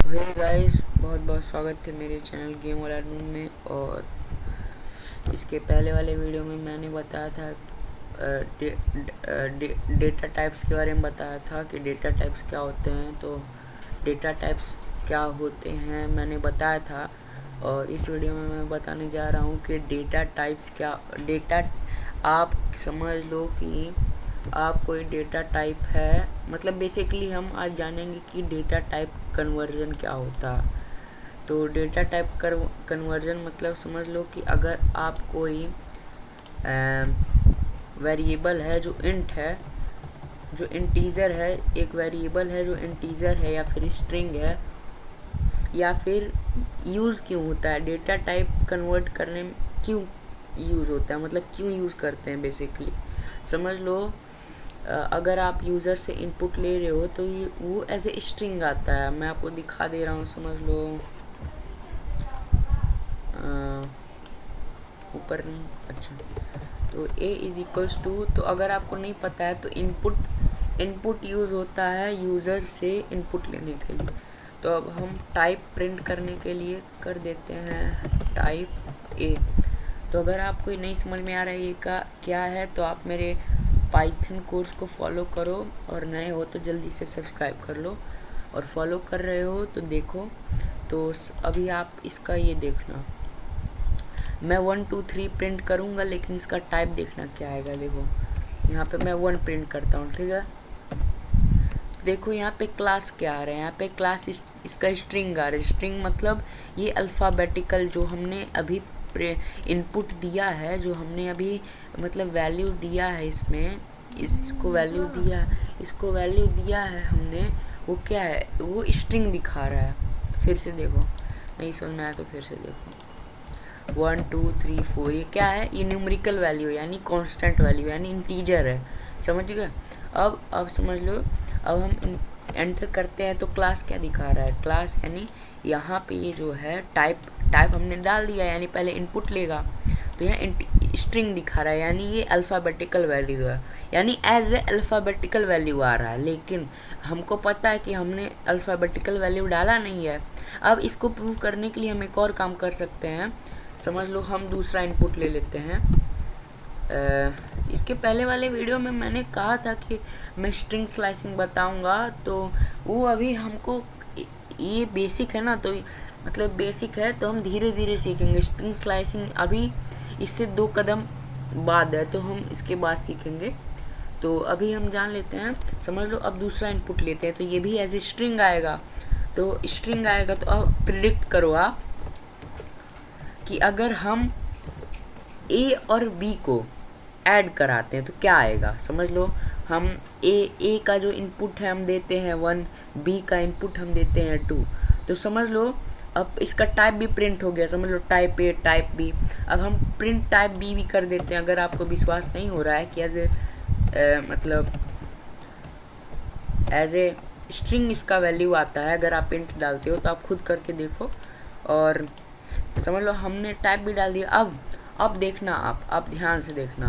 Hey guys, बहुत बहुत स्वागत है मेरे चैनल गेम वाला रूम में। और इसके पहले वाले वीडियो में मैंने बताया था डेटा टाइप्स के बारे में बताया था कि डेटा टाइप्स क्या होते हैं। तो डेटा टाइप्स क्या होते हैं मैंने बताया था, और इस वीडियो में मैं बताने जा रहा हूँ कि डेटा टाइप्स क्या डेटा आप समझ लो कि आप कोई डेटा टाइप है, मतलब बेसिकली हम आज जानेंगे कि डेटा टाइप कन्वर्जन क्या होता है। तो डेटा टाइप कन्वर्जन मतलब समझ लो कि अगर आप कोई वेरिएबल है जो इंट है, जो इंटीजर है, एक वेरिएबल है जो इंटीजर है या फिर स्ट्रिंग है, या फिर यूज़ क्यों होता है डेटा टाइप कन्वर्ट करने में, क्यों यूज़ होता है, मतलब क्यों यूज़ करते हैं बेसिकली। समझ लो अगर आप यूज़र से इनपुट ले रहे हो तो ये वो एज ए स्ट्रिंग आता है। मैं आपको दिखा दे रहा हूँ, समझ लो ऊपर नहीं, अच्छा। तो a इज़ इक्वल्स टू, तो अगर आपको नहीं पता है तो इनपुट यूज़ होता है यूज़र से इनपुट लेने के लिए। तो अब हम टाइप प्रिंट करने के लिए कर देते हैं टाइप a। तो अगर आपको नहीं समझ में आ रहा है ये का क्या है, तो आप मेरे पाइथन कोर्स को फॉलो करो, और नए हो तो जल्दी से सब्सक्राइब कर लो, और फॉलो कर रहे हो तो देखो। तो अभी आप इसका ये देखना, मैं 1 2 3 प्रिंट करूँगा, लेकिन इसका टाइप देखना क्या आएगा। देखो यहाँ पे मैं 1 प्रिंट करता हूँ, ठीक है। देखो यहाँ पे क्लास क्या आ रहा है, यहाँ पे क्लास इसका स्ट्रिंग आ रहा है। स्ट्रिंग मतलब ये अल्फ़ाबेटिकल जो हमने अभी इनपुट दिया है, जो हमने अभी मतलब वैल्यू दिया है इसमें, इसको वैल्यू दिया है हमने, वो क्या है, वो स्ट्रिंग दिखा रहा है। फिर से देखो, नहीं समझ में आया तो फिर से देखो। 1 2 3 4 ये क्या है, ये न्यूमेरिकल वैल्यू यानी कांस्टेंट वैल्यू यानी इंटीजर है, समझ गए। अब समझ लो, अब हम एंटर करते हैं तो क्लास क्या दिखा रहा है, क्लास यानी यहाँ पे ये जो है टाइप हमने डाल दिया, यानी पहले इनपुट लेगा तो यहाँ स्ट्रिंग दिखा रहा है, यानी ये अल्फ़ाबेटिकल वैल्यू है, यानी एज ए अल्फ़ाबेटिकल वैल्यू आ रहा है। लेकिन हमको पता है कि हमने अल्फ़ाबेटिकल वैल्यू डाला नहीं है। अब इसको प्रूव करने के लिए हम एक और काम कर सकते हैं। समझ लो हम दूसरा इनपुट ले लेते हैं। इसके पहले वाले वीडियो में मैंने कहा था कि मैं स्ट्रिंग स्लाइसिंग बताऊंगा, तो वो अभी हमको ये बेसिक है ना, तो मतलब बेसिक है, तो हम धीरे धीरे सीखेंगे। स्ट्रिंग स्लाइसिंग अभी इससे 2 कदम बाद है, तो हम इसके बाद सीखेंगे। तो अभी हम जान लेते हैं। समझ लो अब दूसरा इनपुट लेते हैं, तो ये भी एज ए स्ट्रिंग आएगा। तो स्ट्रिंग आएगा तो अब प्रिडिक्ट करो आप कि अगर हम a और b को ऐड कराते हैं तो क्या आएगा। समझ लो हम a का जो इनपुट है हम देते हैं 1, b का इनपुट हम देते हैं 2। तो समझ लो अब इसका टाइप भी प्रिंट हो गया। समझ लो टाइप a टाइप b। अब हम प्रिंट टाइप b भी कर देते हैं। अगर आपको विश्वास नहीं हो रहा है कि मतलब एज ए स्ट्रिंग इसका वैल्यू आता है, अगर आप इंट डालते हो तो आप खुद करके देखो। और समझ लो हमने टाइप भी डाल दिया। अब देखना आप ध्यान से देखना।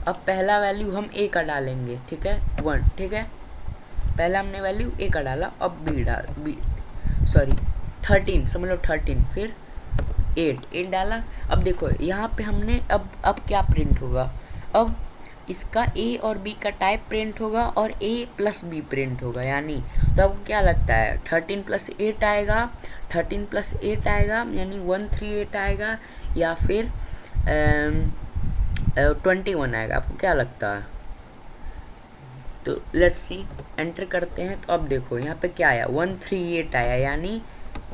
अब पहला वैल्यू हम a का डालेंगे, ठीक है, 1, ठीक है। पहला हमने वैल्यू a का डाला, अब b 13, समझ लो 13, फिर 8 डाला। अब देखो यहाँ पे हमने अब क्या प्रिंट होगा, अब इसका a और b का टाइप प्रिंट होगा और a प्लस b प्रिंट होगा। यानी तो आपको क्या लगता है 13 + 8 आएगा, 13 + 8 आएगा यानी 138 आएगा, या फिर 21 आएगा। आपको क्या लगता है? तो लेट्स सी, एंटर करते हैं। तो अब देखो यहाँ पे क्या आया, 138 आया, यानी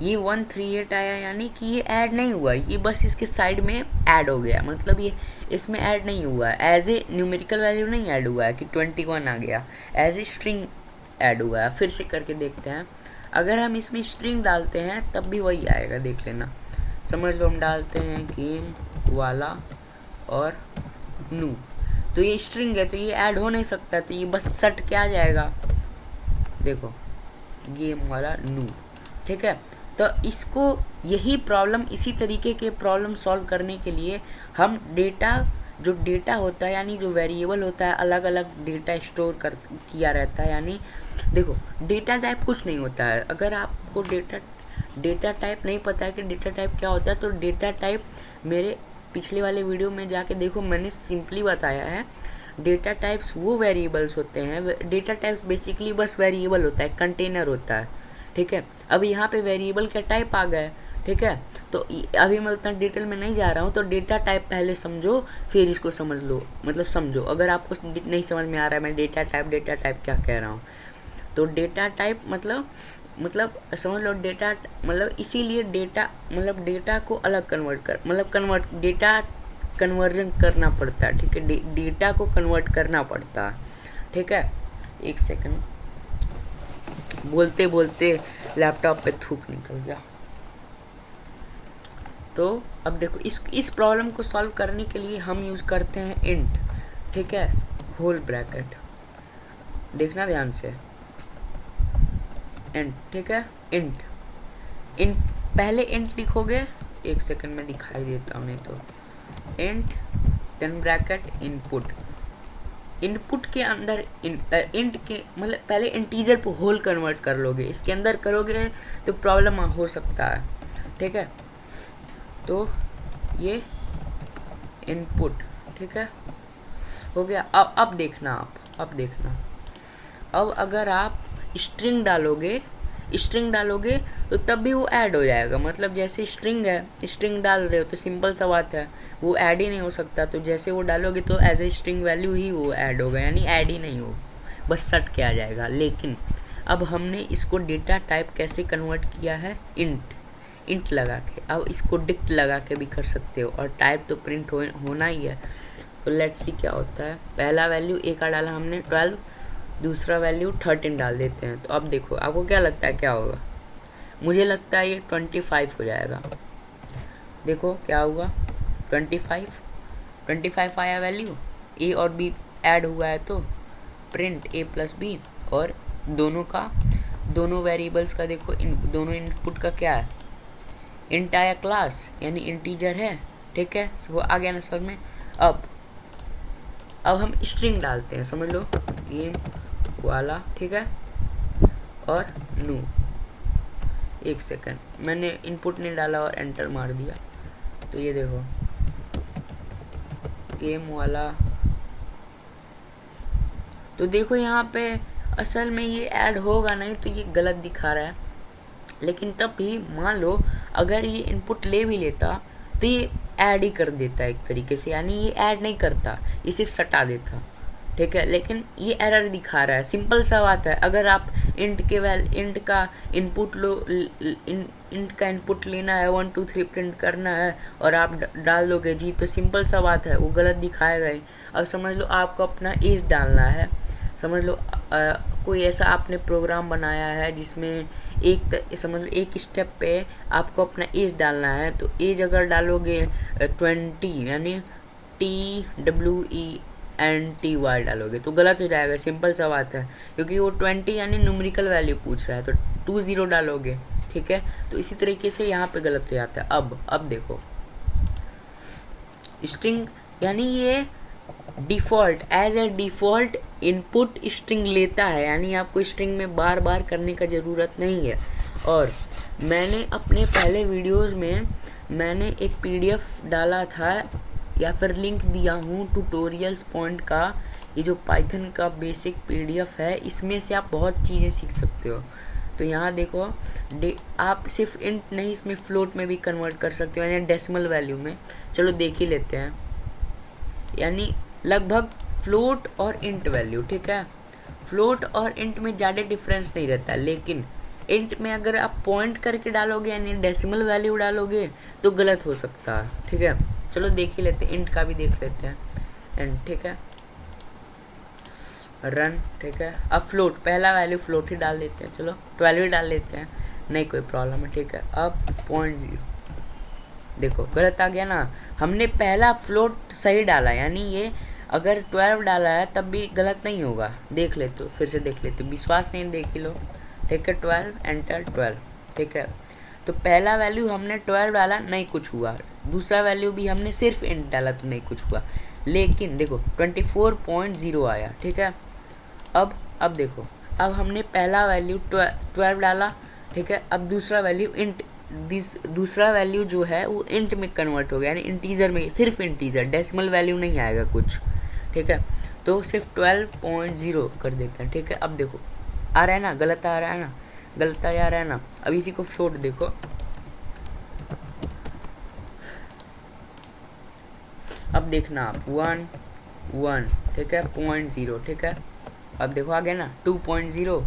ये 138 आया, यानी कि ये ऐड नहीं हुआ, ये बस इसके साइड में ऐड हो गया। मतलब ये इसमें ऐड नहीं हुआ है, एज ए न्यूमेरिकल वैल्यू नहीं ऐड हुआ है कि 21 आ गया, एज ए स्ट्रिंग ऐड हुआ है। फिर से करके देखते हैं। अगर हम इसमें स्ट्रिंग डालते हैं तब भी वही आएगा, देख लेना। समझ लो हम डालते हैं गेम वाला और नू, तो ये स्ट्रिंग है तो ये ऐड हो नहीं सकता, तो ये बस सट क्या आ जाएगा, देखो गेम वाला नू, ठीक है। तो इसको यही प्रॉब्लम, इसी तरीके के प्रॉब्लम सॉल्व करने के लिए हम डेटा जो डेटा होता है यानी जो वेरिएबल होता है अलग अलग डेटा स्टोर कर किया रहता है। यानी देखो डेटा टाइप कुछ नहीं होता है। अगर आपको डेटा टाइप नहीं पता है कि डेटा टाइप क्या होता है तो डेटा टाइप मेरे पिछले वाले वीडियो में जाके देखो, मैंने सिंपली बताया है। डेटा टाइप्स वो वेरिएबल्स होते हैं। डेटा टाइप्स बेसिकली बस वेरिएबल होता है, कंटेनर होता है, ठीक है। अब यहाँ पे वेरिएबल का टाइप आ गया है, ठीक है। तो अभी मैं उतना डिटेल में नहीं जा रहा हूँ, तो डेटा टाइप पहले समझो फिर इसको समझ लो, मतलब समझो। अगर आपको नहीं समझ में आ रहा है मैं डेटा टाइप क्या कह रहा हूँ, तो डेटा टाइप मतलब समझ लो डेटा मतलब इसीलिए डेटा मतलब डेटा को अलग डेटा कन्वर्जन करना पड़ता है, ठीक है। डेटा को कन्वर्ट करना पड़ता है, ठीक है। एक सेकंड, बोलते बोलते लैपटॉप पे थूक निकल गया। तो अब देखो इस प्रॉब्लम को सॉल्व करने के लिए हम यूज़ करते हैं इंट, ठीक है, होल ब्रैकेट। देखना ध्यान से, इंट, ठीक है। इंट पहले इंट लिखोगे, एक सेकंड में दिखाई देता हूँ नहीं तो। इंट देन ब्रैकेट इनपुट के अंदर इंट के मतलब पहले इंटीजर को होल कन्वर्ट कर लोगे, इसके अंदर करोगे तो प्रॉब्लम हो सकता है, ठीक है। तो ये इनपुट, ठीक है, हो गया। अब देखना अब अगर आप स्ट्रिंग डालोगे तो तब भी वो ऐड हो जाएगा। मतलब जैसे स्ट्रिंग डाल रहे हो तो सिंपल सा बात है, वो ऐड ही नहीं हो सकता। तो जैसे वो डालोगे तो एज ए स्ट्रिंग वैल्यू ही वो ऐड होगा, यानी ऐड ही नहीं होगा, बस सट के आ जाएगा। लेकिन अब हमने इसको डेटा टाइप कैसे कन्वर्ट किया है, इंट लगा के। अब इसको डिक्ट लगा के भी कर सकते हो, और टाइप तो प्रिंट होना ही है। तो लेट्स सी क्या होता है। पहला वैल्यू ए का डाला हमने 12, दूसरा वैल्यू 13 डाल देते हैं। तो अब देखो आपको क्या लगता है क्या होगा। मुझे लगता है ये 25 हो जाएगा। देखो क्या हुआ, 25 आया वैल्यू। ए और बी ऐड हुआ है तो प्रिंट ए प्लस बी, और दोनों वेरिएबल्स का देखो दोनों इनपुट का क्या है, इंट आया क्लास यानी इंटीजर है, ठीक है। वो आ गया ना समझ में। अब हम स्ट्रिंग डालते हैं, समझ लो गेम वाला, ठीक है, और न्यू। एक सेकंड, मैंने इनपुट नहीं डाला और एंटर मार दिया। तो ये देखो गेम वाला, तो देखो यहाँ पे असल में ये ऐड होगा नहीं तो ये गलत दिखा रहा है। लेकिन तब भी मान लो अगर ये इनपुट ले भी लेता तो ये ऐड ही कर देता एक तरीके से, यानी ये ऐड नहीं करता, ये सिर्फ सटा देता, ठीक है। लेकिन ये एरर दिखा रहा है। सिंपल सा बात है, अगर आप इंट का इनपुट लेना है 1 2 3 प्रिंट करना है और आप डाल दोगे जी, तो सिंपल सा बात है वो गलत दिखाएगा ही। अब समझ लो आपको अपना एज डालना है, समझ लो कोई ऐसा आपने प्रोग्राम बनाया है जिसमें समझ लो एक स्टेप पे आपको अपना एज डालना है। तो एज अगर डालोगे 20 यानी TWENTY डालोगे तो गलत हो जाएगा, सिंपल सा बात है, क्योंकि वो 20 यानी न्यूमेरिकल वैल्यू पूछ रहा है। तो 20 डालोगे, ठीक है। तो इसी तरीके से यहाँ पे गलत हो जाता है। अब देखो स्ट्रिंग यानी ये as a default input string लेता है, यानी आपको स्ट्रिंग में बार बार करने का ज़रूरत नहीं है। और मैंने अपने पहले वीडियोस में मैंने एक PDF डाला था या फिर लिंक दिया हूँ ट्यूटोरियल्स पॉइंट का, ये जो पाइथन का बेसिक PDF है, इसमें से आप बहुत चीज़ें सीख सकते हो। तो यहाँ देखो आप सिर्फ इंट नहीं इसमें फ्लोट में भी कन्वर्ट कर सकते हो, यानी डेसिमल वैल्यू में। चलो देख ही लेते हैं, यानी लगभग फ्लोट और इंट वैल्यू, ठीक है। फ्लोट और इंट में ज़्यादा डिफरेंस नहीं रहता, लेकिन इंट में अगर आप पॉइंट करके डालोगे यानी डेसिमल वैल्यू डालोगे तो गलत हो सकता है, ठीक है। चलो देख ही लेते हैं, इंट का भी देख लेते हैं। एंड ठीक है, रन, ठीक है। अब फ्लोट, पहला वैल्यू फ्लोट ही डाल देते हैं, चलो 12 ही डाल लेते हैं, नहीं कोई प्रॉब्लम है, ठीक है। अब 0.0 देखो गलत आ गया ना, हमने पहला फ्लोट सही डाला, यानी ये अगर 12 डाला है तब भी गलत नहीं होगा। देख लेते हो, फिर से देख लेते हो, विश्वास नहीं देख ही लो, ठीक है। 12 एंटर 12, ठीक है। तो पहला वैल्यू हमने 12 डाला, नहीं कुछ हुआ। दूसरा वैल्यू भी हमने सिर्फ इंट डाला तो नहीं कुछ हुआ। लेकिन देखो 24.0 आया, ठीक है। अब देखो, अब हमने पहला वैल्यू 12 डाला, ठीक है। अब दूसरा वैल्यू दूसरा वैल्यू जो है वो इंट में कन्वर्ट हो गया, यानी इंटीजर में, सिर्फ इंटीजर, डेसिमल वैल्यू नहीं आएगा कुछ, ठीक है। तो सिर्फ 12.0 कर देते हैं, ठीक है। अब देखो आ रहा है ना, गलत आ रहा है ना, गलत आ रहा है ना। अब इसी को फ्लोट देखो, अब देखना आप 1 ठीक है, 0.0, ठीक है। अब देखो आ गया ना 2.0,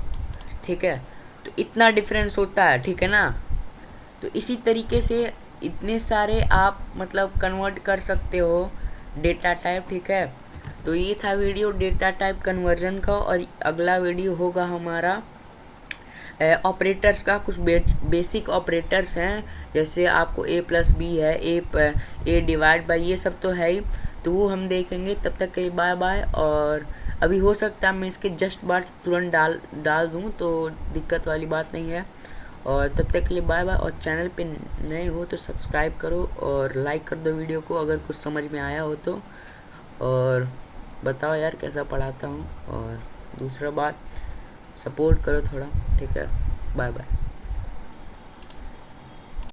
ठीक है। तो इतना डिफरेंस होता है, ठीक है ना। तो इसी तरीके से इतने सारे आप मतलब कन्वर्ट कर सकते हो डेटा टाइप, ठीक है। तो ये था वीडियो डेटा टाइप कन्वर्जन का, और अगला वीडियो होगा हमारा ऑपरेटर्स का। कुछ बेसिक ऑपरेटर्स हैं, जैसे आपको A+B है, ए डिवाइड बाई, ये सब तो है ही, तो वो हम देखेंगे। तब तक के लिए बाय बाय। और अभी हो सकता है मैं इसके जस्ट बाद तुरंत डाल दूँ, तो दिक्कत वाली बात नहीं है। और तब तक के लिए बाय बाय। और चैनल पे नए हो तो सब्सक्राइब करो और लाइक कर दो वीडियो को अगर कुछ समझ में आया हो तो, और बताओ यार कैसा पढ़ाता हूँ। और दूसरा बात, सपोर्ट करो थोड़ा, ठीक है। Bye bye.